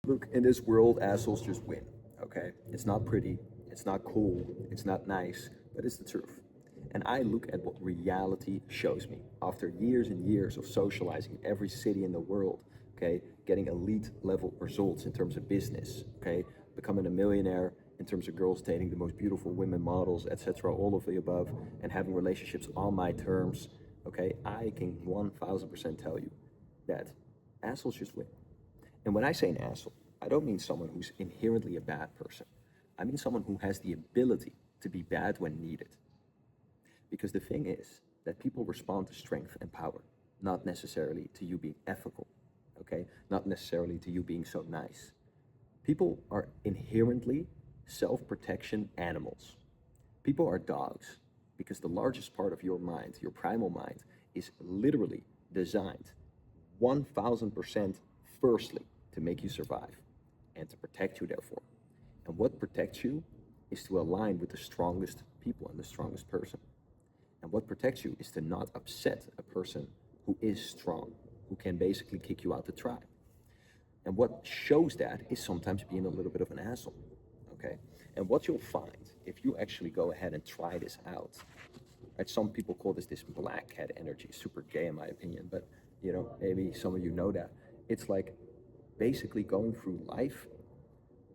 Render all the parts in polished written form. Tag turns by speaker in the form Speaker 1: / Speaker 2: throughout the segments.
Speaker 1: Look, in this world, assholes just win, okay? It's not pretty, it's not cool, it's not nice, but it's the truth. And I look at what reality shows me after years and years of socializing in every city in the world, okay? Getting elite level results in terms of business, okay? Becoming a millionaire in terms of girls dating the most beautiful women models, etc., all of the above, and having relationships on my terms, okay? I can 1000% tell you that assholes just win. And when I say an asshole, I don't mean someone who's inherently a bad person. I mean someone who has the ability to be bad when needed. Because the thing is that people respond to strength and power, not necessarily to you being ethical, okay? Not necessarily to you being so nice. People are inherently self protection animals. People are dogs because the largest part of your mind, your primal mind, is literally designed 1000% firstly to make you survive and to protect you, therefore. And what protects you is to align with the strongest people and the strongest person. And what protects you is to not upset a person who is strong, who can basically kick you out the tribe. And what shows that is sometimes being a little bit of an asshole. Okay. And what you'll find if you actually go ahead and try this out, right? Some people call this black cat energy, super gay in my opinion, but maybe some of you know that. It's like basically going through life,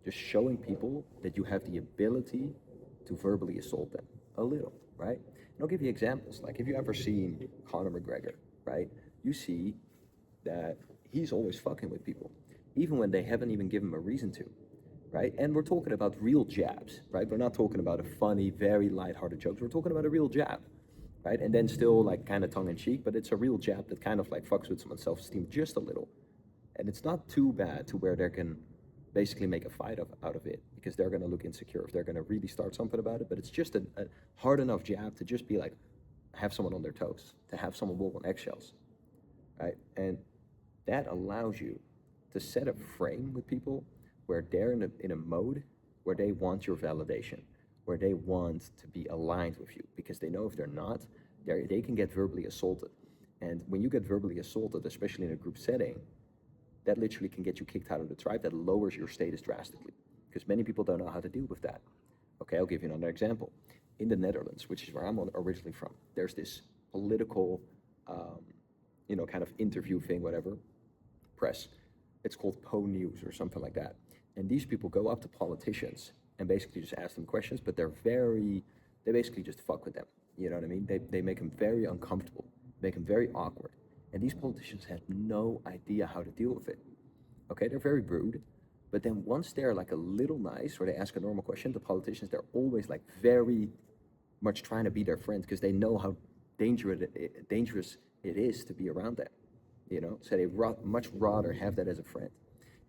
Speaker 1: just showing people that you have the ability to verbally assault them a little, right? And I'll give you examples. Like if you ever seen Conor McGregor, right? You see that he's always fucking with people, even when they haven't even given him a reason to, right? And we're talking about real jabs, right? We're not talking about a funny, very lighthearted joke. We're talking about a real jab, right? And then still like kind of tongue in cheek, but it's a real jab that kind of like fucks with someone's self-esteem just a little. And it's not too bad to where they can basically make a fight out of it because they're going to look insecure if they're going to really start something about it. But it's just a hard enough jab to just be like, have someone on their toes, to have someone walk on eggshells, right? And that allows you to set a frame with people where they're in a mode where they want your validation, where they want to be aligned with you because they know if they're not, they can get verbally assaulted. And when you get verbally assaulted, especially in a group setting, that literally can get you kicked out of the tribe. That lowers your status drastically because many people don't know how to deal with that. Okay, I'll give you another example. In the Netherlands, which is where I'm originally from, there's this political, kind of interview thing, whatever, press. It's called News or something like that. And these people go up to politicians and basically just ask them questions, but they basically just fuck with them. You know what I mean? They make them very uncomfortable, make them very awkward. And these politicians have no idea how to deal with it. Okay, they're very rude. But then once they're like a little nice or they ask a normal question, the politicians, they're always like very much trying to be their friend because they know how dangerous it is to be around them. So they much rather have that as a friend.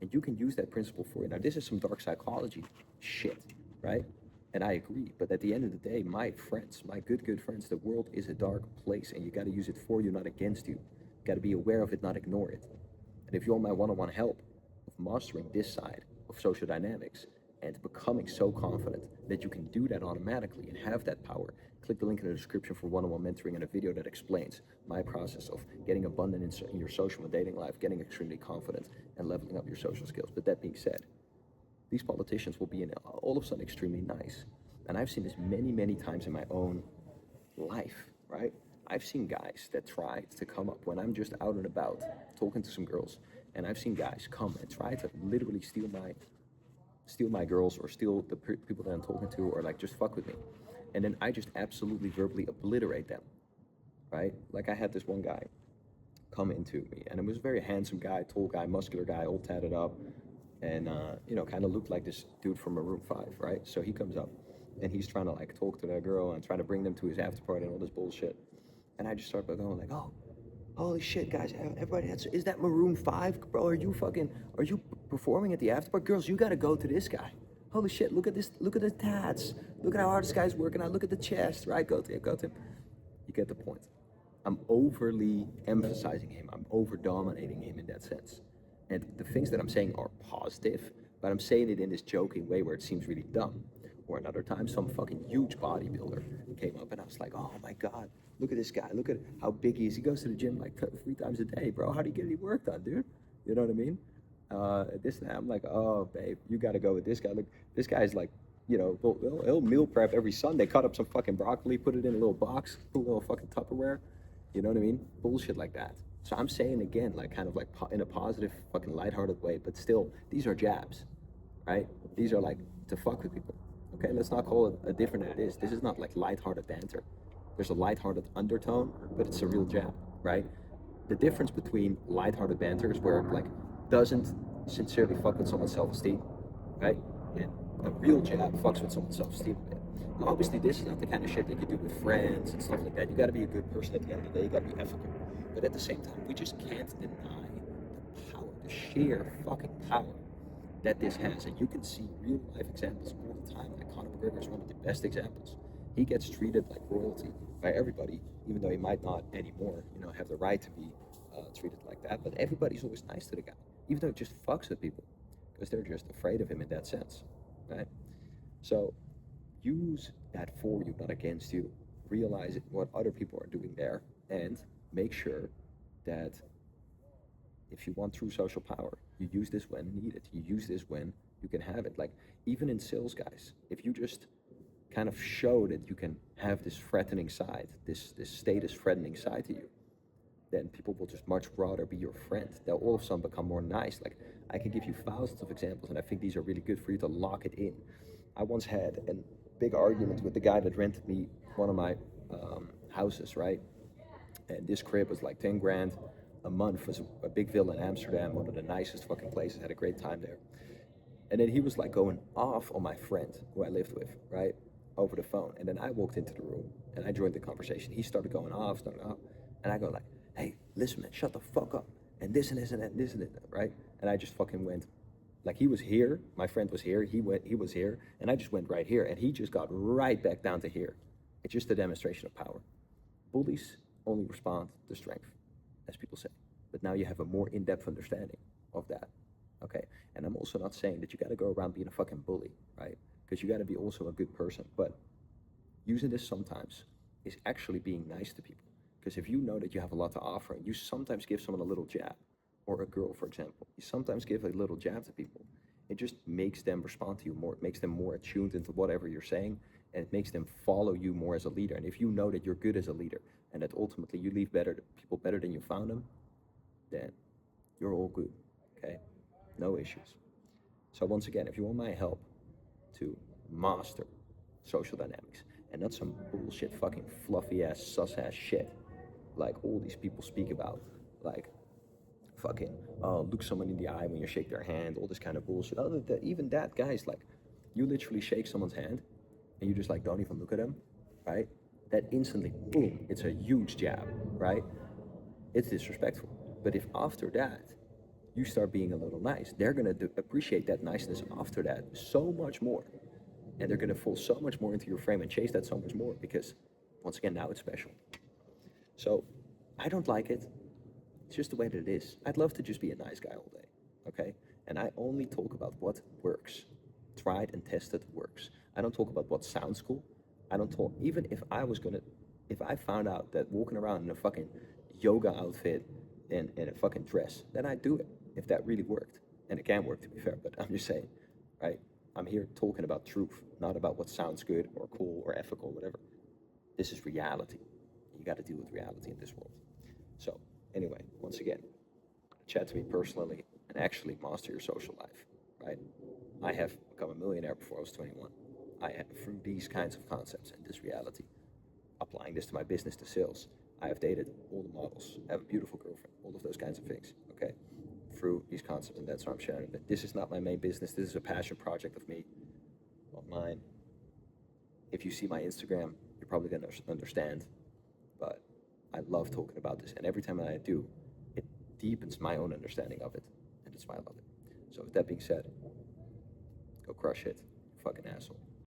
Speaker 1: And you can use that principle for it. Now, this is some dark psychology shit, right? And I agree. But at the end of the day, my friends, my good friends, the world is a dark place and you got to use it for you, not against you. You got to be aware of it, not ignore it. And if you want my one-on-one help of mastering this side of social dynamics and becoming so confident that you can do that automatically and have that power, click the link in the description for one-on-one mentoring and a video that explains my process of getting abundant in your social and dating life, getting extremely confident, and leveling up your social skills. But that being said, these politicians will be all of a sudden extremely nice. And I've seen this many, many times in my own life, right? I've seen guys that try to come up when I'm just out and about talking to some girls, and I've seen guys come and try to literally steal my girls or steal the people that I'm talking to or like just fuck with me. And then I just absolutely verbally obliterate them, right? Like I had this one guy come into me and it was a very handsome guy, tall guy, muscular guy, all tatted up and, kind of looked like this dude from Maroon 5, right? So he comes up and he's trying to like talk to that girl and trying to bring them to his after party and all this bullshit. And I just start by going like, oh, holy shit, guys! Everybody, is that Maroon 5, bro? Are you performing at the after party? Girls, you gotta go to this guy. Holy shit! Look at this! Look at the tats! Look at how hard this guy's working out! Look at the chest, right? Go to him, go to him. You get the point. I'm overly emphasizing him. I'm over dominating him in that sense. And the things that I'm saying are positive, but I'm saying it in this joking way where it seems really dumb. Or another time, some fucking huge bodybuilder came up and I was like, oh my God, look at this guy. Look at how big he is. He goes to the gym like 3 times a day, bro. How do you get any work done, dude? You know what I mean? this and that. I'm like, oh, babe, you got to go with this guy. Look, this guy's like, he'll meal prep every Sunday, cut up some fucking broccoli, put it in a little box, put a little fucking Tupperware. You know what I mean? Bullshit like that. So I'm saying again, like kind of like in a positive, fucking lighthearted way, but still, these are jabs, right? These are like to fuck with people. Okay, let's not call it a different than it is. This is not like lighthearted banter. There's a lighthearted undertone, but it's a real jab, right? The difference between lighthearted banter is where it like doesn't sincerely fuck with someone's self-esteem, right? And a real jab fucks with someone's self-esteem a bit. Now, obviously, this is not the kind of shit that you do with friends and stuff like that. You got to be a good person at the end of the day. You got to be ethical. But at the same time, we just can't deny the power, the sheer fucking power that this has. And you can see real life examples all the time. Like Conor McGregor is one of the best examples. He gets treated like royalty by everybody, even though he might not anymore, have the right to be treated like that. But everybody's always nice to the guy, even though it just fucks with people because they're just afraid of him in that sense, right? So use that for you, not against you. Realize what other people are doing there, and make sure that if you want true social power, you use this when needed. You use this when you can have it. Like even in sales, guys, if you just kind of show that you can have this threatening side, this status threatening side to you, then people will just much rather be your friend. They'll all of a sudden become more nice. Like I can give you thousands of examples, and I think these are really good for you to lock it in. I once had a big argument with the guy that rented me one of my houses, right? And this crib was like 10 grand a month. Was a big villa in Amsterdam, one of the nicest fucking places. Had a great time there. And then he was like going off on my friend who I lived with, right? Over the phone. And then I walked into the room and I joined the conversation. He started going off, and I go like, hey, listen, man, shut the fuck up. And this and this and that, and this and that, right? And I just fucking went, like he was here, my friend was here, he was here, and I just went right here, and he just got right back down to here. It's just a demonstration of power. Bullies only respond to strength, as people say. But now you have a more in-depth understanding of that. Okay? And I'm also not saying that you gotta go around being a fucking bully, right? Because you gotta be also a good person. But using this sometimes is actually being nice to people. Because if you know that you have a lot to offer, and you sometimes give someone a little jab, or a girl, for example, you sometimes give a little jab to people. It just makes them respond to you more. It makes them more attuned into whatever you're saying, and it makes them follow you more as a leader. And if you know that you're good as a leader, and that ultimately you leave people better than you found them, then you're all good. Okay, no issues. So once again, if you want my help to master social dynamics and not some bullshit fucking fluffy ass sus ass shit like all these people speak about, like fucking look someone in the eye when you shake their hand, all this kind of bullshit. Other than that, even that, guys, like you literally shake someone's hand and you just like don't even look at them, right? That instantly, boom, it's a huge jab, right? It's disrespectful. But if after that you start being a little nice, they're gonna appreciate that niceness after that so much more, and they're gonna fall so much more into your frame and chase that so much more because, once again, now it's special. So, I don't like it. It's just the way that it is. I'd love to just be a nice guy all day, okay? And I only talk about what works. Tried and tested works. I don't talk about what sounds cool. I don't talk, even if I found out that walking around in a fucking yoga outfit and a fucking dress, then I'd do it if that really worked. And it can work, to be fair, but I'm just saying, right? I'm here talking about truth, not about what sounds good or cool or ethical, whatever. This is reality. You got to deal with reality in this world. So, anyway, once again, chat to me personally and actually master your social life, right? I have become a millionaire before I was 21. I have, through these kinds of concepts and this reality, applying this to my business, to sales, I have dated all the models, I have a beautiful girlfriend, all of those kinds of things, okay? Through these concepts, and that's why I'm sharing it. This is not my main business. This is a passion project of me, not mine. If you see my Instagram, you're probably going to understand, but I love talking about this, and every time I do, it deepens my own understanding of it, and that's why I love it. So with that being said, go crush it, you fucking asshole.